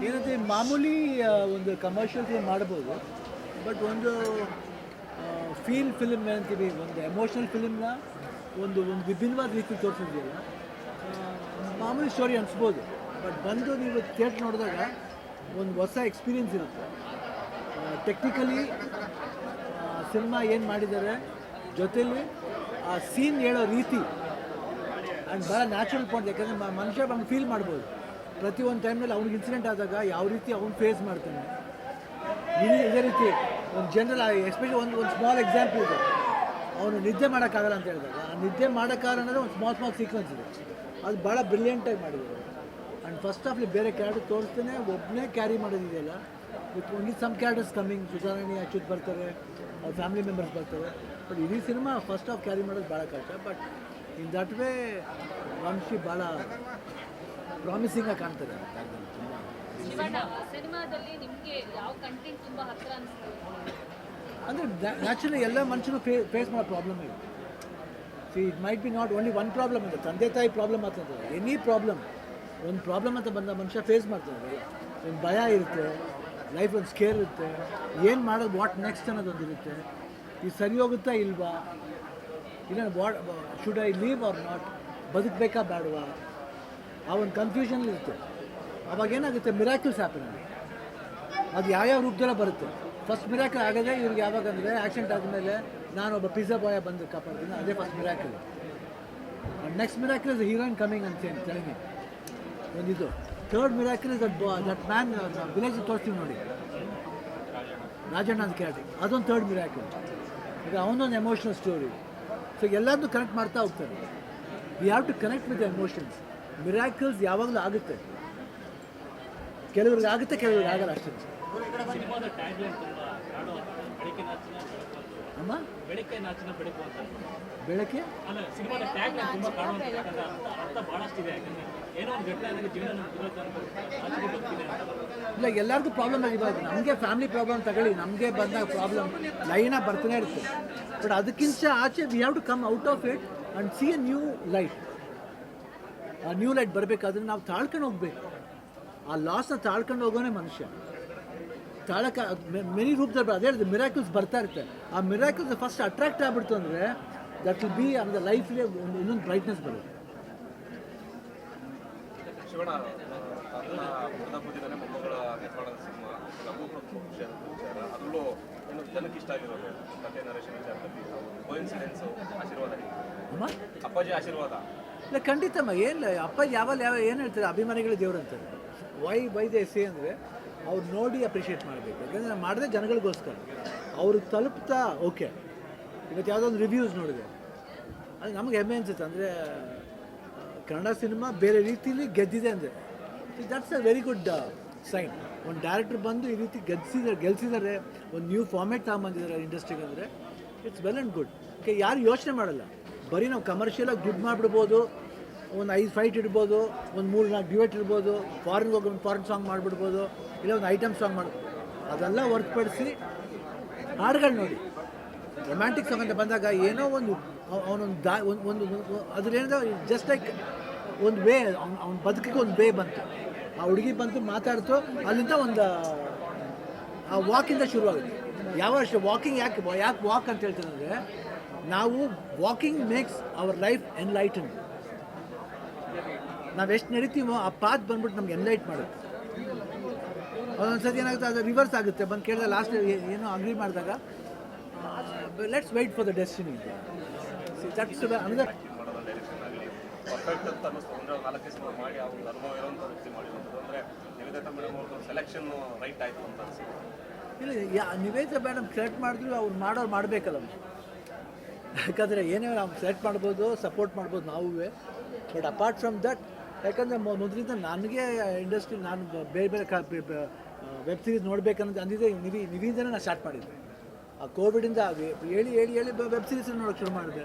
ಏನಂದರೆ ಮಾಮೂಲಿ ಒಂದು ಕಮರ್ಷಿಯಲ್ ಫಿಲ್ಮ್ ಮಾಡ್ಬೋದು, ಬಟ್ ಒಂದು ಫಿಲ್ಮ್ ಅಂತೀವಿ, ಒಂದು ಎಮೋಷ್ನಲ್ ಫಿಲ್ಮ್ನ ಒಂದು ವಿಭಿನ್ನವಾದ ರೀತಿ ತೋರಿಸಿದೆಯಲ್ಲ, ಮಾಮೂಲಿ ಸ್ಟೋರಿ ಅನಿಸ್ಬೋದು. ಬಟ್ ಬಂದು ನೀವು ಥಿಯೇಟ್ರ್ ನೋಡಿದಾಗ ಒಂದು ಹೊಸ ಎಕ್ಸ್ಪೀರಿಯನ್ಸ್ ಇರುತ್ತೆ. ಟೆಕ್ನಿಕಲಿ ಸಿನಿಮಾ ಏನು ಮಾಡಿದ್ದಾರೆ, ಜೊತೆಲಿ ಆ ಸೀನ್ ಹೇಳೋ ರೀತಿ ಆ್ಯಂಡ್ ಭಾಳ ನ್ಯಾಚುರಲ್ ಪಾಯಿಂಟ್. ಯಾಕಂದರೆ ಮನುಷ್ಯ ಬಂದು ಫೀಲ್ ಮಾಡ್ಬೋದು ಪ್ರತಿಯೊಂದು ಟೈಮ್ನಲ್ಲಿ ಅವ್ನಿಗೆ ಇನ್ಸಿಡೆಂಟ್ ಆದಾಗ ಯಾವ ರೀತಿ ಅವ್ನು ಫೇಸ್ ಮಾಡ್ತಾನೆ. ಇದೇ ರೀತಿ ಒಂದು ಜನರಲ್ ಎಸ್ಪೆಷಲಿ ಒಂದು ಸ್ಮಾಲ್ ಎಕ್ಸಾಂಪಲ್ ಇದೆ. ಅವನು ನಿದ್ದೆ ಮಾಡೋಕ್ಕಾಗಲ್ಲ ಅಂತ ಹೇಳಿದಾಗ ಆ ನಿದ್ದೆ ಮಾಡೋಕ್ಕಾಗಲ್ಲ ಅನ್ನೋದು ಒಂದು ಸ್ಮಾಲ್ ಸೀಕ್ವೆನ್ಸ್ ಇದೆ. ಅದು ಭಾಳ ಬ್ರಿಲಿಯಂಟಾಗಿ ಮಾಡಿದ್ದಾರೆ. ಆ್ಯಂಡ್ ಫಸ್ಟ್ ಆಫ್ಲಿ ಬೇರೆ ಕ್ಯಾರೆಕ್ಟರ್ ತೋರಿಸ್ತಾನೆ, ಒಬ್ಬನೇ ಕ್ಯಾರಿ ಮಾಡೋದಿದೆಯಲ್ಲ. With only some characters coming, Sudharani Achyut ಬರ್ತಾರೆ, ಅವ್ರ ಫ್ಯಾಮಿಲಿ ಮೆಂಬರ್ಸ್ ಬರ್ತಾರೆ. ಬಟ್ ಇಡೀ ಸಿನಿಮಾ ಫಸ್ಟ್ ಆಫ್ ಕ್ಯಾರಿ ಮಾಡೋದು ಭಾಳ ಕಷ್ಟ. But in that way Vamshi ಭಾಳ ಪ್ರಾಮಿಸಿಂಗಾಗಿ ಕಾಣ್ತಾರೆ. ಅಂದರೆ ನ್ಯಾಚುರಲಿ ಎಲ್ಲ ಮನುಷ್ಯರು ಫೇಸ್ ಮಾಡೋ ಪ್ರಾಬ್ಲಮ್ ಇದೆ. C it might be not only one problem ಅಂತ, ತಂದೆ ತಾಯಿ ಪ್ರಾಬ್ಲಮ್ ಆಗ್ತದೆ. ಎನಿ ಪ್ರಾಬ್ಲಮ್, ಒಂದು ಪ್ರಾಬ್ಲಮ್ ಅಂತ ಬಂದ ಮನುಷ್ಯ ಫೇಸ್ ಮಾಡ್ತಾರೆ. ಒಂದು ಭಯ ಇರುತ್ತೆ, ಲೈಫ್ ಒಂದು ಸ್ಕೇರ್ ಇರುತ್ತೆ, ಏನು ಮಾಡೋದು, ವಾಟ್ ನೆಕ್ಸ್ಟ್ ಅನ್ನೋದೊಂದು ಇರುತ್ತೆ. ಇದು ಸರಿ ಹೋಗುತ್ತಾ ಇಲ್ವಾ, ಇಲ್ಲ should I leave or not, ಬದುಕಬೇಕಾ ಬೇಡವಾ, ಆ ಒಂದು ಕನ್ಫ್ಯೂಷನ್ ಇರುತ್ತೆ. ಅವಾಗ ಏನಾಗುತ್ತೆ, ಮಿರಾಕಲ್ಸ್ ಹ್ಯಾಪನ್ ಆಗುತ್ತೆ. ಅದು ಯಾವ್ಯಾವ ರೂಪದಲ್ಲೇ ಬರುತ್ತೆ. ಫಸ್ಟ್ ಮಿರಾಕಲ್ ಆಗೋದೇ ಇವ್ರಿಗೆ ಯಾವಾಗ ಅಂದರೆ ಆಕ್ಸಿಡೆಂಟ್ ಆದಮೇಲೆ ನಾನೊಬ್ಬ ಪಿಜ್ಜಾ ಬಾಯ ಬಂದು ಕಾಪಾಡ್ತೀನಿ, ಅದೇ first miracle. Next miracle is heroine coming ಅಂತ ತಿಳಿನಿ ಒಂದಿದ್ದು. Third miracle is that man village ತೋರಿಸ್ತೀವಿ ನೋಡಿ, ರಾಜಣ್ಣ ಅಂತ ಕ್ಯಾರೆಕ್ಟರ್, ಅದೊಂದು ಥರ್ಡ್ ಮಿರಾಕಲ್. ಈಗ ಅವನೊಂದು ಎಮೋಷನಲ್ ಸ್ಟೋರಿ. ಸೊ ಎಲ್ಲರನ್ನೂ ಕನೆಕ್ಟ್ ಮಾಡ್ತಾ ಹೋಗ್ತಾರೆ. We have to connect with emotions. Miracles ಯಾವಾಗಲೂ ಆಗುತ್ತೆ, ಕೆಲವ್ರಿಗೆ ಆಗುತ್ತೆ, ಕೆಲವ್ರಿಗೆ ಆಗಲ್ಲ ಅಷ್ಟೇ. ಅಮ್ಮ ಬೆಳಕೆ ಇಲ್ಲ, ಎಲ್ಲರಿಗೂ ಪ್ರಾಬ್ಲಮ್ ಆಗಿರೋದು. ನಮಗೆ ಫ್ಯಾಮಿಲಿ ಪ್ರಾಬ್ಲಮ್ ತಗೊಳ್ಳಿ, ನಮಗೆ ಬಂದಾಗ ಪ್ರಾಬ್ಲಮ್ ಲೈನಾಗಿ ಬರ್ತಾನೆ ಇರುತ್ತೆ. ಬಟ್ ಅದಕ್ಕಿಂತ ಆಚೆ we have to come out of it and see a new light. ಆ ನ್ಯೂ ಲೈಟ್ ಬರಬೇಕಾದ್ರೆ ನಾವು ತಾಳ್ಕೊಂಡು ಹೋಗ್ಬೇಕು. ಆ ಲಾಸ್ನ ತಾಳ್ಕೊಂಡು ಹೋಗೋನೇ ಮನುಷ್ಯ. ತಾಳಕ್ಕೆ ಮೆನಿ ರೂಪದಲ್ಲಿ ಅದೇ ಹೇಳಿದೆ, ಮಿರಾಕಲ್ಸ್ ಬರ್ತಾ ಇರುತ್ತೆ. ಆ ಮಿರಾಕಲ್ಸ್ ಫಸ್ಟ್ ಅಟ್ರಾಕ್ಟ್ ಆಗಿಬಿಡ್ತು ಅಂದರೆ ದಟ್ ವಿಲ್ ಬಿ ಅಂದರೆ ಲೈಫ್ಗೆ ಒಂದು ಇನ್ನೊಂದು ಬ್ರೈಟ್ನೆಸ್ ಬರುತ್ತೆ. ಶಿವಣ್ಣ ಮೊಮ್ಮಗಳ ನಿರ್ಮಾಣದ ಸಿನಿಮಾ ಅದರಲ್ಲೂ ಏನು ಜನಕ್ಕೆ ಇಷ್ಟ ಆಗಿರೋದು ಕಥೆ ನರೇಶನ್ ವಿಚಾರದಲ್ಲಿ ಕೋಇನ್ಸಿಡೆನ್ಸು, ಆಶೀರ್ವಾದ, ಅಪ್ಪಾಜಿ ಆಶೀರ್ವಾದ. ಇಲ್ಲ ಖಂಡಿತಮ್ಮ, ಏನಿಲ್ಲ, ಅಪ್ಪಾಜಿ ಯಾವ ಏನು ಹೇಳ್ತಾರೆ, ಅಭಿಮಾನಿಗಳು ದೇವ್ರು ಅಂತಾರೆ. ವೈ ದೇ ಸೇ ಅಂದರೆ ಅವ್ರು ನೋಡಿ ಅಪ್ರಿಷಿಯೇಟ್ ಮಾಡಬೇಕು. ಯಾಕಂದರೆ ನಾವು ಮಾಡಿದ್ರೆ ಜನಗಳಿಗೋಸ್ಕರ, ಅವ್ರಿಗೆ ತಲುಪ್ತಾ ಓಕೆ. ಇವತ್ತು ಯಾವುದೋ ಒಂದು ರಿವ್ಯೂಸ್ ನೋಡಿದೆ, ಅದು ನಮಗೆ ಹೆಮ್ಮೆ ಅನಿಸುತ್ತೆ. ಅಂದರೆ ಕನ್ನಡ ಸಿನಿಮಾ ಬೇರೆ ರೀತಿಯಲ್ಲಿ ಗೆದ್ದಿದೆ ಅಂದರೆ that's a very good sign. ಒಂದು ಡೈರೆಕ್ಟ್ರ್ ಬಂದು ಈ ರೀತಿ ಗೆಲ್ಸಿದ್ದಾರೆ, ಒಂದು ನ್ಯೂ ಫಾರ್ಮ್ಯಾಟ್ ತಗೊಂಬಂದಿದ್ದಾರೆ ಇಂಡಸ್ಟ್ರಿಗೆ ಅಂದರೆ ಇಟ್ಸ್ ವೆಲ್ ಆ್ಯಂಡ್ ಗುಡ್. ಯಾರು ಯೋಚನೆ ಮಾಡಲ್ಲ, ಬರೀ ನಾವು ಕಮರ್ಷಿಯಲಾಗಿ ದುಡ್ಡು ಮಾಡಿಬಿಡ್ಬೋದು, ಒಂದು 5 ಫೈಟ್ ಇಡ್ಬೋದು, ಒಂದು 3-4 ಡ್ಯೂಯೆಟ್ ಇರ್ಬೋದು, ಫಾರಿನ್ಗೆ ಹೋಗಿ ಒಂದು ಫಾರಿನ್ ಸಾಂಗ್ ಮಾಡಿಬಿಡ್ಬೋದು, ಇಲ್ಲ ಒಂದು ಐಟಮ್ ಸಾಂಗ್ ಮಾಡ್ಬೋದು. ಅದೆಲ್ಲ ಹೊರತುಪಡಿಸಿ ಹಾಡುಗಳು ನೋಡಿ, ರೊಮ್ಯಾಂಟಿಕ್ ಸಾಂಗ್ ಅಂತ ಬಂದಾಗ ಏನೋ ಒಂದು ಅವನೊಂದು ಒಂದು ಅದ್ರೇನೋ ಜಸ್ಟ್ ಲೈಕ್ ಒಂದು ವೇ, ಅವ್ನ ಬದುಕಿಗೆ ಒಂದು ವೇ ಬಂತು. ಆ ಹುಡುಗಿ ಬಂತು, ಮಾತಾಡ್ತು, ಅಲ್ಲಿಂದ ಒಂದು ಆ ವಾಕಿಂದ ಶುರುವಾಗುತ್ತೆ. ಯಾವ ಅಷ್ಟೇ ವಾಕಿಂಗ್ ಯಾಕೆ ವಾಕ್ ಅಂತ ಹೇಳ್ತಾರೆ ಅಂದರೆ, ನಾವು walking makes our life enlighten. ನಾವು ಎಷ್ಟು ನಡೀತೀವೋ ಆ ಪಾತ್ ಬಂದ್ಬಿಟ್ಟು ನಮ್ಗೆ ಎನ್ಲೈಟ್ ಮಾಡುತ್ತೆ. ಒಂದೊಂದು ಸತಿ ಏನಾಗುತ್ತೆ, ಅದು ರಿವರ್ಸ್ ಆಗುತ್ತೆ. ಬಂದು ಕೇಳಿದಾಗ ಲಾಸ್ಟ್ ಏನೋ ಅಗ್ರಿ ಮಾಡಿದಾಗ let's wait for the destiny. That's another perfect ಅಂತ ಅನ್ನಿಸ್ತು. ಅಂದರೆ 4 ಸಿನಿಮಾ ಮಾಡಿ ಅವ್ರಿಗೆ ಅನುಭವ ಇರೋಂಥ ವ್ಯಕ್ತಿ ಮಾಡಿರೋದು ಅಂದರೆ ನಿವೇದಿತಾ ಮೇಡಮ್ ಅವ್ರದ್ದು ಸೆಲೆಕ್ಷನ್ನು ರೈಟ್ ಆಯಿತು ಅಂತ ಅನಿಸುತ್ತೆ. ಇಲ್ಲ, ನಿವೇದಿತಾ ಮೇಡಮ್ ಸೆಲೆಕ್ಟ್ ಮಾಡಿದ್ರು, ಅವ್ರು ಮಾಡೋರು ಮಾಡಬೇಕಲ್ಲ. ಯಾಕಂದರೆ ಏನೇ ನಾವು ಸೆಲೆಕ್ಟ್ ಮಾಡ್ಬೋದು, ಸಪೋರ್ಟ್ ಮಾಡ್ಬೋದು ನಾವೇ. ಬಟ್ ಅಪಾರ್ಟ್ ಫ್ರಮ್ ದಟ್, ಯಾಕಂದರೆ ಮೊದಲಿಂದ ನನಗೆ ಇಂಡಸ್ಟ್ರಿ, ನಾನು ಬೇರೆ ವೆಬ್ ಸೀರೀಸ್ ನೋಡಬೇಕನ್ನೋದು ಅಂದಿದ್ದೆ ನಿವಿಂದನೇ ನಾನು ಸ್ಟಾರ್ಟ್ ಮಾಡಿದ್ದೆ. ಆ ಕೋವಿಡಿಂದ ಹೇಳಿ ವೆಬ್ ಸೀರೀಸ್ ನೋಡೋಕ್ಕೆ ಶುರು ಮಾಡಿದೆ.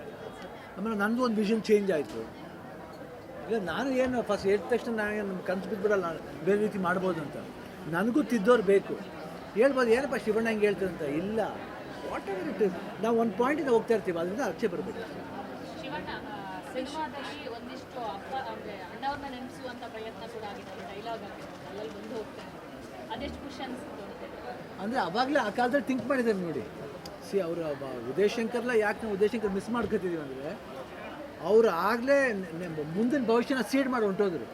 ಆಮೇಲೆ ನನಗೂ ಒಂದು ವಿಷನ್ ಚೇಂಜ್ ಆಯಿತು. ಇಲ್ಲ, ನಾನು ಏನು ಫಸ್ಟ್ ಹೇಳಿದ ತಕ್ಷಣ ನಾನು ಕನ್ಸು ಬಿದ್ದುಬಿಡಲ್ಲ, ನಾನು ಬೇರೆ ರೀತಿ ಮಾಡ್ಬೋದು ಅಂತ. ನನಗೂ ತಿದ್ದೋರು ಬೇಕು. ಹೇಳ್ಬೋದು, ಏನಪ್ಪ ಶಿವಣ್ಣ ಹಿಂಗೆ ಹೇಳ್ತಾರೆ ಅಂತ. ಇಲ್ಲ, ವಾಟ್ ಎವರ್ ಇಟ್ ಇಸ್, ನಾವು ಒಂದು ಪಾಯಿಂಟಿಂದ ಹೋಗ್ತಾ ಇರ್ತೀವಿ, ಅದರಿಂದ ಆಚೆ ಬರಬೇಕು. ಸಿನಿಮಾದಲ್ಲಿ ಒಂದಿಷ್ಟು ಅಣ್ಣವ್ರನ್ನ ನೆನೆಸುವಂಥ ಪ್ರಯತ್ನ ಕೂಡ ಆಗಿದೆ, ಡೈಲಾಗ್ ಅಲ್ಲಲ್ಲಿ ಬಂದು ಹೋಗ್ತಾ ಅದೆಷ್ಟು ಖುಷಿ ಅನಿಸ್ತು ಅಂದರೆ ಅವಾಗಲೇ ಆ ಕಾಲದಲ್ಲಿ ಥಿಂಕ್ ಮಾಡಿದ್ದಾರೆ ನೋಡಿ. ಸಿ ಅವರು ಉದಯ್ ಶಂಕರ್ಲ ಯಾಕೆ ನಾವು ಉದಯ್ ಶಂಕರ್ ಮಿಸ್ ಮಾಡ್ಕೊತಿದ್ದೀವಿ ಅಂದರೆ ಅವರು ಆಗಲೇ ಮುಂದಿನ ಭವಿಷ್ಯನ ಸೀಡ್ ಮಾಡಿ ಹೊಂಟೋದ್ರು.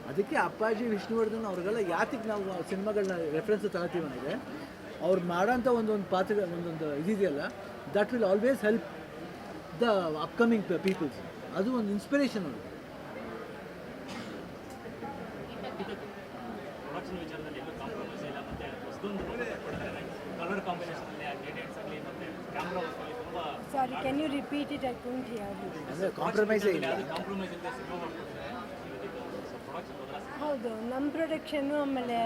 ಅದಕ್ಕೆ ಅಪ್ಪಾಜಿ ವಿಷ್ಣುವರ್ಧನ್ ಅವ್ರಿಗೆಲ್ಲ ಯಾತಿಗೆ ನಾವು ಸಿನಿಮಾಗಳನ್ನ ರೆಫರೆನ್ಸ್ ತಗೋತೀವಿ ಅಂದರೆ ಅವ್ರು ಮಾಡೋಂಥ ಒಂದೊಂದು ಪಾತ್ರ ಒಂದೊಂದು ಇದೆಯಲ್ಲ, that will always help the upcoming peoples. ಅದು ಒಂದು ಇನ್ಸ್ಪಿರೇಷನ್ ಅವರು. ಪ್ರೊಡಕ್ಷನ್ ವಿಚಾರದಲ್ಲಿ ಎಲ್ಲೂ ಕಾಂಪ್ರಮೈಸ್ ಇಲ್ಲ, ಮತ್ತು ಹೊಸದೊಂದು ಕಲರ್ ಕಾಂಬಿನೇಷನಲ್ಲಿ ಗ್ರೇಡಿಯಂಟ್ಸ್ ಆಗಲಿ ಮತ್ತು ಕ್ಯಾಮ್ರಾ ವರ್ಕಲ್ಲಿ ತುಂಬ Sorry, can you repeat it? I couldn't hear you. ಅಂದರೆ ಕಾಂಪ್ರಮೈಸೇ ಇಲ್ಲ. ಯಾವುದು ಕಾಂಪ್ರಮೈಸ್ ಇಲ್ಲದೆ ಸಿನಿಮಾ ಮಾಡ್ಕೊಡ್ತಾರೆ. ಪ್ರೊಡಕ್ಷನ್ ಬದಲಾಯಿಸಿ ಹೌದು, ನಮ್ಮ ಪ್ರೊಡಕ್ಷನ್ನು ಆಮೇಲೆ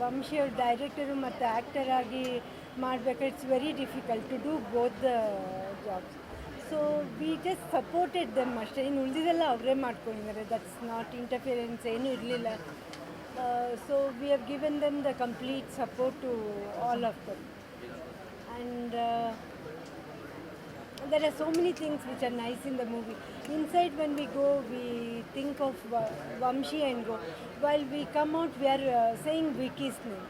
ವಂಶಿ ಅವ್ರ ಡೈರೆಕ್ಟರು ಮತ್ತು ಆ್ಯಕ್ಟರ್ ಆಗಿ ಮಾಡಬೇಕಾದ್ರೆ it's very difficult to do both the jobs. So we just supported them ಅಷ್ಟೇ. ಇನ್ನು ಉಳಿದಿದ್ದೆಲ್ಲ ಅವರೇ ಮಾಡ್ಕೊಂಡಿದ್ದಾರೆ. ದಟ್ಸ್ ನಾಟ್ ಇಂಟರ್ಫಿಯರೆನ್ಸ್ ಏನೂ ಇರಲಿಲ್ಲ. So we have given them the complete support to all of them. And there are so many things which are nice in the movie. Inside when we go, we think of Vamshi and go. While we come out, we are saying Vicky's name.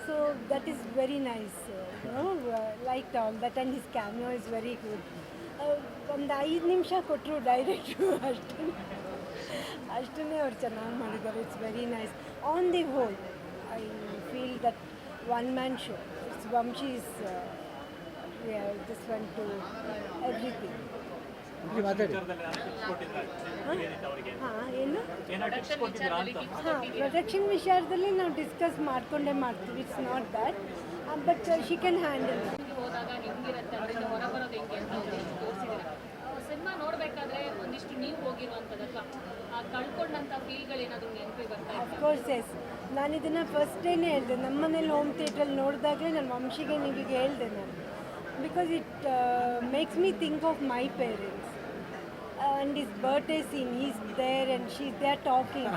So that is very nice. Liked all that, and his cameo is very good. ಒಂದು 5 ನಿಮಿಷ ಕೊಟ್ಟರು ಡೈರೆಕ್ಟ್ರು ಅಷ್ಟನ್ನೇ ಅವ್ರು ಚೆನ್ನಾಗಿ ಮಾಡಿದ್ದಾರೆ. It's very nice. On the whole I feel that one man show. It's Vamshi is just went to everything. ಮಾತಾಡಿ. ಹಾಂ, ಏನು tips ಕೊಟ್ಟಿದ್ದೀರಾ ಅಂತ? ಹಾಂ, ಪ್ರೊಡಕ್ಷನ್ ವಿಚಾರದಲ್ಲಿ ನಾವು ಡಿಸ್ಕಸ್ ಮಾಡ್ಕೊಂಡೇ ಮಾಡ್ತೀವಿ. It's not that, but she can handle. ಹೋದಾಗ ಹೆಂಗಿರುತ್ತೆ ಅದರಿಂದ ಹೊರ ಬರೋದು ಹೆಂಗೆ ಅಂತ ತೋರಿಸಿದ್ದಾರೆ. ಸಿನಿಮಾ ನೋಡಬೇಕಾದ್ರೆ ಒಂದಿಷ್ಟು ನೀವು ಹೋಗಿರುವಂಥದ್ದಲ್ಲ, ಆ ಕಳ್ಕೊಂಡಂಥ ಫೀಲ್ಗಳೇನಾದರೂ ನೆನಪಿಗೆ ಬರ್ತಾ ಇದೆ? Of course S. ನಾನು ಇದನ್ನು ಫಸ್ಟ್ ಡೇನೇ ಹೇಳಿದೆ. ನಮ್ಮ ಮನೇಲಿ ಹೋಮ್ ಥಿಯೇಟ್ರಲ್ಲಿ ನೋಡಿದಾಗಲೇ ನನ್ನ ವಂಶಿಗೆ ನೀವೀಗ ಹೇಳಿದೆ ನಾನು. Because it makes me think of my parents and his birthday scene. He's there and she's there talking.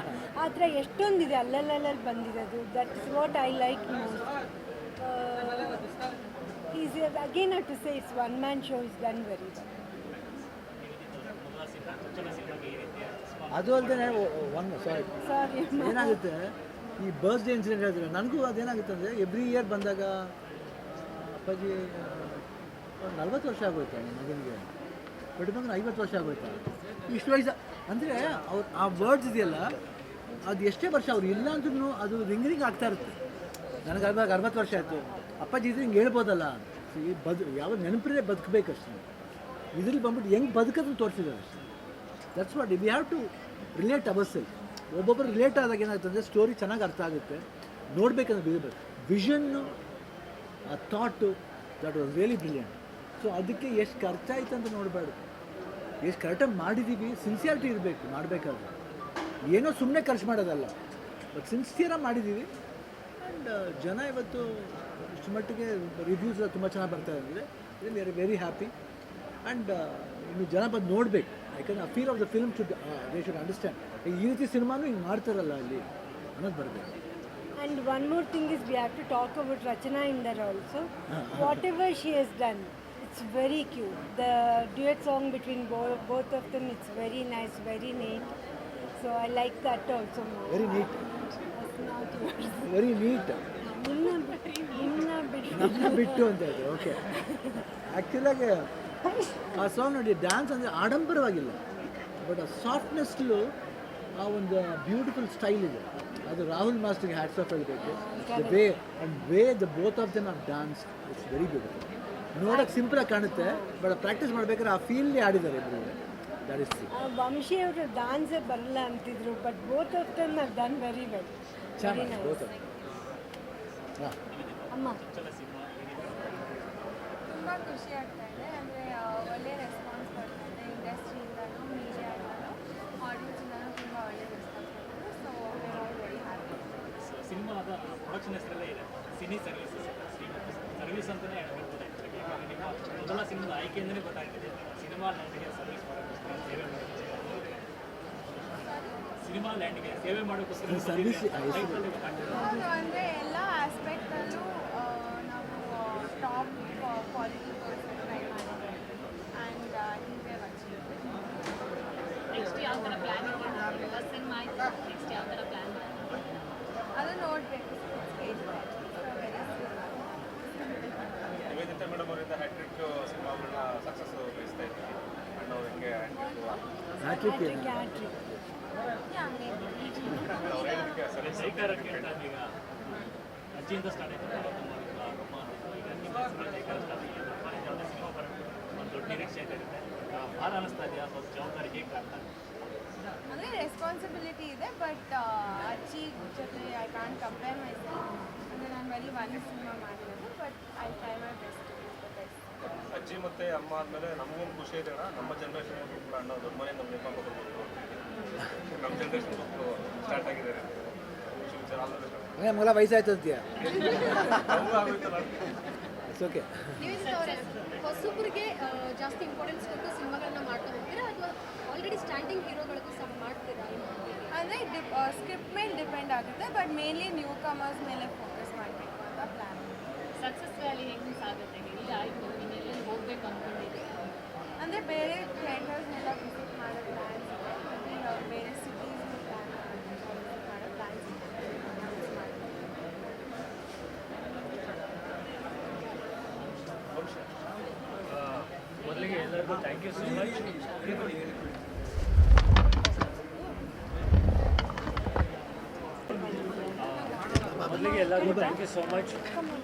ಆ ಥರ ಎಷ್ಟೊಂದಿದೆ ಅಲ್ಲಲ್ಲಿ ಬಂದಿದೆ. ಅದು that is what I like most. Is again have to say it's one man show. Is done very well. ಅದು ಅಲ್ಲದೆ ಸಾರಿ, ಏನಾಗುತ್ತೆ ಈ birthday incident ಹೇಳಿದ್ರೆ ನನಗೂ ಅದೇನಾಗುತ್ತೆ ಅಂದರೆ ಎವ್ರಿ ಇಯರ್ ಬಂದಾಗ ಅಪ್ಪಾಜಿ 40 ವರ್ಷ ಆಗೋಯ್ತಾ ನನ್ನ ಮಗನಿಗೆ, ದೊಡ್ಡ ಮಗನ 50 ವರ್ಷ ಆಗೋಯ್ತಾ, ಇಷ್ಟು ವಯಸ್ಸು ಅಂದರೆ ಅವ್ರು ಆ ವರ್ಡ್ಸ್ ಇದೆಯಲ್ಲ ಅದು ಎಷ್ಟೇ ವರ್ಷ ಅವ್ರು ಇಲ್ಲ ಅಂದ್ರೂ ಅದು ರಿಂಗ್ ಆಗ್ತಾ ಇರುತ್ತೆ. ನನಗೆ 60 ವರ್ಷ ಆಯಿತು, ಅಪ್ಪಾಜಿ ಇದ್ರೆ ಹಿಂಗೆ ಹೇಳ್ಬೋದಲ್ಲ. ಯಾವ ನೆನಪಿದ್ರೆ ಬದುಕಬೇಕಷ್ಟೇ. ಇದ್ರಲ್ಲಿ ಬಂದ್ಬಿಟ್ಟು ಹೆಂಗೆ ಬದುಕೋದನ್ನು ತೋರಿಸಿದ್ದಾರೆ ಅಷ್ಟೇ. That's what we have to relate ourself. ಒಬ್ಬೊಬ್ಬರು ರಿಲೇಟ್ ಆದಾಗ ಏನಾಗ್ತದೆ, ಸ್ಟೋರಿ ಚೆನ್ನಾಗಿ ಅರ್ಥ ಆಗುತ್ತೆ. ನೋಡಬೇಕಂದ್ರೆ ವಿಷನ್ನು, ಆ thought, that was really brilliant. So ಅದಕ್ಕೆ ಎಷ್ಟು ಖರ್ಚಾಯ್ತು ಅಂತ ನೋಡಬಾರ್ದು, ಎಷ್ಟು ಕರೆಕ್ಟಾಗಿ ಮಾಡಿದ್ದೀವಿ. ಸಿನ್ಸಿಯಾರಿಟಿ ಇರಬೇಕು ಮಾಡಬೇಕಾದ್ರೆ. ಏನೋ ಸುಮ್ಮನೆ ಖರ್ಚು ಮಾಡೋದಲ್ಲ, ಬಟ್ ಸಿನ್ಸಿಯರಾಗಿ ಮಾಡಿದ್ದೀವಿ. ಆ್ಯಂಡ್ ಜನ ಇವತ್ತು ಇಷ್ಟು ಮಟ್ಟಿಗೆ ರಿವ್ಯೂಸ್ ಎಲ್ಲ ತುಂಬ ಚೆನ್ನಾಗಿ ಬರ್ತಾ ಇದೆ. We are very happy. And ಇನ್ನು ಜನ ಬಂದು ನೋಡಬೇಕು. ಯಾಕಂದರೆ ಆ feel of the film should they should understand ಈ ರೀತಿ ಸಿನಿಮಾನು ಹಿಂಗೆ ಮಾಡ್ತಾರಲ್ಲ ಅಲ್ಲಿ ಅನ್ನೋದು ಬರಬೇಕು. And one more thing is we have to talk about Rachana Indar also. Whatever she has done, it's very cute. The duet song between both of them, it's very nice, very neat. So I like that also more. Very neat, That's not yours. Very neat. ಇನ್ನ ಬಿಟ್ಟು ಅಂತ ಹೇಳಿ. Okay, ಆ್ಯಕ್ಚುಲಾಗಿ ಆ song ನೋಡಿ, dance ಅಂದರೆ ಆಡಂಬರವಾಗಿಲ್ಲ, but ಆ ಸಾಫ್ಟ್ನೆಸ್ಲು ಆ ಒಂದು ಬ್ಯೂಟಿಫುಲ್ ಸ್ಟೈಲ್ ಇದೆ. ಅದು ರಾಹುಲ್ ಮಾಸ್ಟರ್ಗೆ ಹ್ಯಾಟ್ಸ್ ಆಫ್ ಹೇಳಬೇಕು. The both of them are dance, it's very beautiful. ನೋಡೋಕೆ ಸಿಂಪಲಾಗಿ ಕಾಣುತ್ತೆ, ಬಟ್ ಪ್ರಾಕ್ಟೀಸ್ ಮಾಡ್ಬೇಕಾದ್ರೆ ಆ ಫೀಲ್ನೇ ಆಡಿದ್ದಾರೆ ಇಬ್ಬರು. ದಟ್ ಇಸ್ ವಂಶಿ ಅವರು ಡಾನ್ಸೇ ಬರಲ್ಲ ಅಂತಿದ್ರು, but both of them have done very well. Very ಚೆನ್ನಾಗಿ ನೈಸ್. ಬೋತ್. ಹಾಂ, ಅಮ್ಮ, ತುಂಬ ಖುಷಿ ಆಗ್ತಾ ಇದೆ. ಅಂದರೆ ಒಳ್ಳೆ ರೆಸ್ಪಾನ್ಸ್ ಬರ್ತಾ ಇದೆ. ಇಂಡಸ್ಟ್ರಿಯಿಂದನೂ, ಮೀಡಿಯಾದಿಂದನೂ, ಆಡಿಯನ್ಸಿಂದನೂ ತುಂಬ ಒಳ್ಳೆ ರೆಸ್ಪಾನ್ಸ್ ಬರ್ತಿದೆ. So we are very happy. ಸಿನಿಮಾದ ಪ್ರೊಡಕ್ಷನ್ ಹೆಸರಲ್ಲೇ ಇದೆ, ಸಿನಿ ಸರ್ವಿಸಸ್. ಸರ್ವಿಸ್ ಅಂತಲೇ ಹೇಳ್ಬೋದು ಆ್ಯಕ್ಚುಲಿ. ಯಾಕಂದರೆ ನಿಮ್ಮ ಮೊದಲ ಸಿನಿಮಾದ ಆಯ್ಕೆಯಿಂದಲೇ ಗೊತ್ತಾಗ್ತಿದೆ ಸಿನಿಮಾ ಲ್ಯಾಂಡ್ಗೆ ಸರ್ವಿಸ್ ಮಾಡೋಕ್ಕೋಸ್ಕರ, ಸೇವೆ ಮಾಡೋಕ್ಕೋಸ್ಕರ, ಸಿನಿಮಾ ಲ್ಯಾಂಡ್ಗೆ ಸೇವೆ ಮಾಡೋಕ್ಕೋಸ್ಕರ ಸರ್ವಿಸ್ ಟೈಟಲ್ಲೇ ಗೊತ್ತಾಗ್ತಿದೆ. ಹೌದು, ಅಂದರೆ ಎಲ್ಲ ಆಸ್ಪೆಕ್ಟಲ್ಲೂ ನಾವು ಟಾಪ್ ಕ್ವಾಲಿಟಿ ಪರ್ಸನ್ ಟ್ರೈ ಮಾಡಿದ್ದೀವಿ. ಆ್ಯಂಡ್ ಹಿಂದೆ ನೆಕ್ಸ್ಟ್ ಯಾವ ಥರ ಪ್ಲ್ಯಾನ್ ಇದೆ? ಸಿನಿಮಾ ಆಯಿತು, ನೆಕ್ಸ್ಟ್ ಯಾವ ಥರ ಪ್ಲ್ಯಾನ್? ಅದು ಹ್ಯಾಟ್ರಿಕ್ ಏನು ಹ್ಯಾಟ್ರಿಕ್. Yeah, maybe. ಅವ್ರು ಹೇಳೋದಕ್ಕೆ ಸರಿ ಜೈಕಾರ ಕೇಳ್ತಾ ಈಗ ಅಜ್ಜಿಯಿಂದ ಸ್ಟಾರ್ಟ್ ಆಯ್ತು ಈಗ ನಿಮ್ಮ ಹೆಸರು ಜೈಕಾರ ಸ್ಟಾರ್ಟ್ ಆಗಿದೆ ಯಾವುದೇ ಸಿನಿಮಾ ಬರೋದು ಒಂದು ದೊಡ್ಡ ನಿರೀಕ್ಷೆ ಇರುತ್ತೆ ಭಾಳ ಅನ್ನಿಸ್ತಾ ಇದೆಯಾ ಸ್ವಲ್ಪ ಜವಾಬ್ದಾರಿ ಹೇಗೆ ಆಗ್ತಾ ಇದೆ? ಅಂದರೆ ರೆಸ್ಪಾನ್ಸಿಬಿಲಿಟಿ ಇದೆ, ಬಟ್ ಅಜ್ಜಿ ಜೊತೆ I can't compare myself. ಅಂದರೆ ನಾನು ಬರೀ ಒಂದು ಸಿನಿಮಾ ಮಾಡಿರೋದು, but I try my best to be the best. ಅಜ್ಜಿ ಮತ್ತೆ ಅಮ್ಮ ಆದಮೇಲೆ ನಮಗೊಂದು ಖುಷಿ ಇದೆ ಅಣ್ಣ, ನಮ್ಮ ಜನ್ರೇಷನ್ ಕೂಡ ಅಣ್ಣ ದೊಡ್ಡ ಮನೆ ನಮ್ಮ ನಿರ್ಮಾಪಕರು ಬಂದರು, ನಮ್ಮ ಜನ್ರೇಷನ್ ಮಕ್ಕಳು ಸ್ಟಾರ್ಟ್ ಆಗಿದ್ದಾರೆ. ಫ್ಯೂಚರ್ ಆಲ್ ಹಂಗೆ ಮಗಳ ವಯಸ್ಸಾಯ್ತದ್ಯಾ ನಮಗೂ ಆಗೋಯ್ತಲ್ಲ. It's okay. ಹೊಸಬ್ರಿಗೆ ಜಾಸ್ತಿ ಇಂಪಾರ್ಟೆನ್ಸ್ ಕೊಟ್ಟು ಸಿನಿಮಾಗಳನ್ನ ಮಾಡ್ತಾ ಹೋಗ್ತೀರಾ ಅಥವಾ ಆಲ್ರೆಡಿ ಸ್ಟ್ಯಾಂಡಿಂಗ್ ಹೀರೋಗಳಿಗೂ ಸಹ ಮಾಡ್ತೀರಾ? ಅಂದರೆ ಸ್ಕ್ರಿಪ್ಟ್ ಮೇಲೆ ಡಿಪೆಂಡ್ ಆಗುತ್ತೆ, ಬಟ್ ಮೇನ್ಲಿ ನ್ಯೂ ಕಮರ್ಸ್ ಮೇಲೆ ಫೋಕಸ್ ಮಾಡಬೇಕು ಅಂತ ಪ್ಲ್ಯಾನ್. ಸಕ್ಸಸ್ ವ್ಯಾಲಿ ಹೆಂಗೆ ಸಾಗುತ್ತೆ? ಇಲ್ಲಿ ಆಯಿತು ಇನ್ನೆಲ್ಲಿ ಹೋಗ್ಬೇಕು ಅಂದ್ಕೊಂಡಿದ್ದೀವಿ. ಅಂದರೆ ಬೇರೆ ಥಿಯೇಟರ್ಸ್ನೆಲ್ಲ ವಿಸಿಟ್ ಮಾಡೋ ಪ್ಲ್ಯಾನ್ಸ್ ಇದೆ, ಮತ್ತು ಬೇರೆ ಸಿಟೀಸ್ನ ಪ್ಲ್ಯಾನ್ ಮಾಡೋ ಪ್ಲ್ಯಾನ್ಸ್ ಇದೆ. ಮೊದಲಿಗೆ ಎಲ್ಲರಿಗೂ ಥ್ಯಾಂಕ್ ಯು ಸೋ ಮಚ್. ಮೊದಲಿಗೆ ಎಲ್ಲರಿಗೂ ಥ್ಯಾಂಕ್ ಯು ಸೋ ಮಚ್.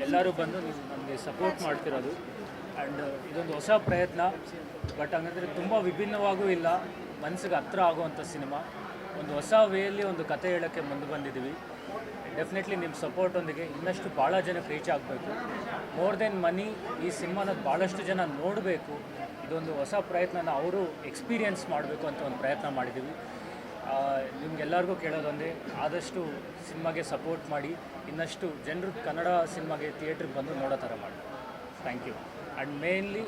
ಎಲ್ಲರೂ ಬಂದು ನೀವು ನಮಗೆ ಸಪೋರ್ಟ್ ಮಾಡ್ತಿರೋದು. ಆ್ಯಂಡ್ ಇದೊಂದು ಹೊಸ ಪ್ರಯತ್ನ, ಬಟ್ ಹಂಗಂದರೆ ತುಂಬ ವಿಭಿನ್ನವಾಗೂ ಇಲ್ಲ, ಮನಸ್ಸಿಗೆ ಹತ್ರ ಆಗುವಂಥ ಸಿನಿಮಾ. ಒಂದು ಹೊಸ ವೇಯಲ್ಲಿ ಒಂದು ಕತೆ ಹೇಳೋಕ್ಕೆ ಮುಂದೆ ಬಂದಿದ್ದೀವಿ. ಡೆಫಿನೆಟ್ಲಿ ನಿಮ್ಮ ಸಪೋರ್ಟೊಂದಿಗೆ ಇನ್ನಷ್ಟು ಭಾಳ ಜನಕ್ಕೆ ರೀಚ್ ಆಗಬೇಕು. ಮೋರ್ ದೆನ್ ಮನಿ ಈ ಸಿನಿಮಾನ ಭಾಳಷ್ಟು ಜನ ನೋಡಬೇಕು. ಇದೊಂದು ಹೊಸ ಪ್ರಯತ್ನನ ಅವರು ಎಕ್ಸ್ಪೀರಿಯೆನ್ಸ್ ಮಾಡಬೇಕು ಅಂತ ಒಂದು ಪ್ರಯತ್ನ ಮಾಡಿದ್ದೀವಿ. ನಿಮಗೆಲ್ಲರಿಗೂ ಕೇಳೋದೊಂದೇ, ಆದಷ್ಟು ಸಿನಿಮಾಗೆ ಸಪೋರ್ಟ್ ಮಾಡಿ, ಇನ್ನಷ್ಟು ಜನರು ಕನ್ನಡ ಸಿನಿಮಾಗೆ ಥಿಯೇಟ್ರಿಗೆ ಬಂದು ನೋಡೋ ಥರ ಮಾಡಿ. Thank you. ಆ್ಯಂಡ್ ಮೇನ್ಲಿ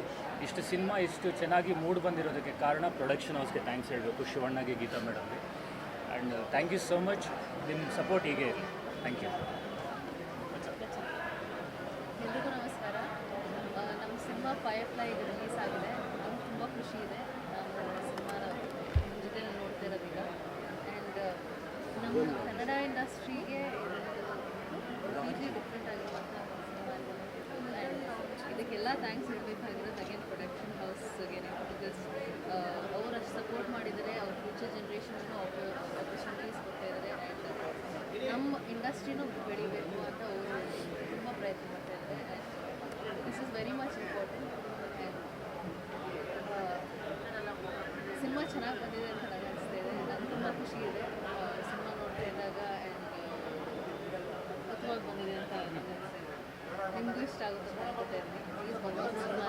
ಇಷ್ಟು ಸಿನಿಮಾ ಇಷ್ಟು ಚೆನ್ನಾಗಿ ಮೂಡ್ ಬಂದಿರೋದಕ್ಕೆ ಕಾರಣ ಪ್ರೊಡಕ್ಷನ್ ಹೌಸ್ಗೆ ಥ್ಯಾಂಕ್ಸ್ ಹೇಳಬೇಕು, ಶಿವಣ್ಣಗೆ, ಗೀತಾ ಮೇಡಮ್ಗೆ. And thank you so much. ನಿಮ್ಮ ಸಪೋರ್ಟ್ ಹೀಗೆ ಇರಲಿ. Thank you. ಎಲ್ರಿಗೂ ನಮಸ್ಕಾರ. ನಮ್ಮ ಸಿನಿಮಾ ಫೈರ್ಫ್ಲೈ ರಿಲೀಸ್ ಆಗಿದೆ. ನಮ್ಗೆ ತುಂಬ ಖುಷಿ ಇದೆ ನಾವು ಸಿನಿಮಾನ ನಿಮ್ಮ ಜೊತೆ ನೋಡ್ತಾ ಇರೋದೀಗ. ಆ್ಯಂಡ್ ನಮ್ಮ ಕನ್ನಡ ಇಂಡಸ್ಟ್ರಿಗೆ ಕಂಪ್ಲೀಟ್ಲಿ ಡಿಫ್ರೆಂಟ್ ಆಗಿರುವಂಥ ಸಿನಿಮಾ. ಆ್ಯಂಡ್ ಇದಕ್ಕೆಲ್ಲ ಥ್ಯಾಂಕ್ಸ್ ಹೇಳಬೇಕಾಗಿರೋದು ಅಗೇನ್ ಪ್ರೊಡಕ್ಷನ್ ಹೌಸ್ಗೆ, ಬಿಕಾಸ್ ಅವರಷ್ಟು ಸಪೋರ್ಟ್ ಮಾಡಿದ್ದಾರೆ. ಅವ್ರ ಫ್ಯೂಚರ್ ಜನ್ರೇಷನ್ಗೂ ಆಪರ್ಚುನಿಟೀಸ್ ಕೊಡ್ತಾ ಇದ್ದಾರೆ. ಆ್ಯಂಡ್ ನಮ್ಮ ಇಂಡಸ್ಟ್ರಿನೂ ಬೆಳಿಬೇಕು ಅಂತ ಅವರು ತುಂಬ ಪ್ರಯತ್ನ ಮಾಡ್ತಾ ಇದ್ದಾರೆ. This is very much important. Cinema ಚೆನ್ನಾಗಿ ಬಂದಿದೆ ಅಂತ ನನಗೆ ಅನಿಸ್ತಾ ಇದೆ. ನನಗೆ ತುಂಬ ಖುಷಿ ಇದೆ ಸಿನಿಮಾ ನೋಡ್ತಾ ಇದ್ದಾಗ. ಆ್ಯಂಡ್ ಅದ್ಭುತವಾಗಿ ಬಂದಿದೆ ಅಂತ ನನಗೆ ಅನಿಸ್ತಾ ಇದೆ. ನಿಮಗೂ ಇಷ್ಟ ಆಗುತ್ತೆ ಅಂತ ಅನ್ಕೋತಾ ಇದ್ದೀನಿ. ಪ್ಲೀಸ್ ಬಂದು ಸಿನಿಮಾ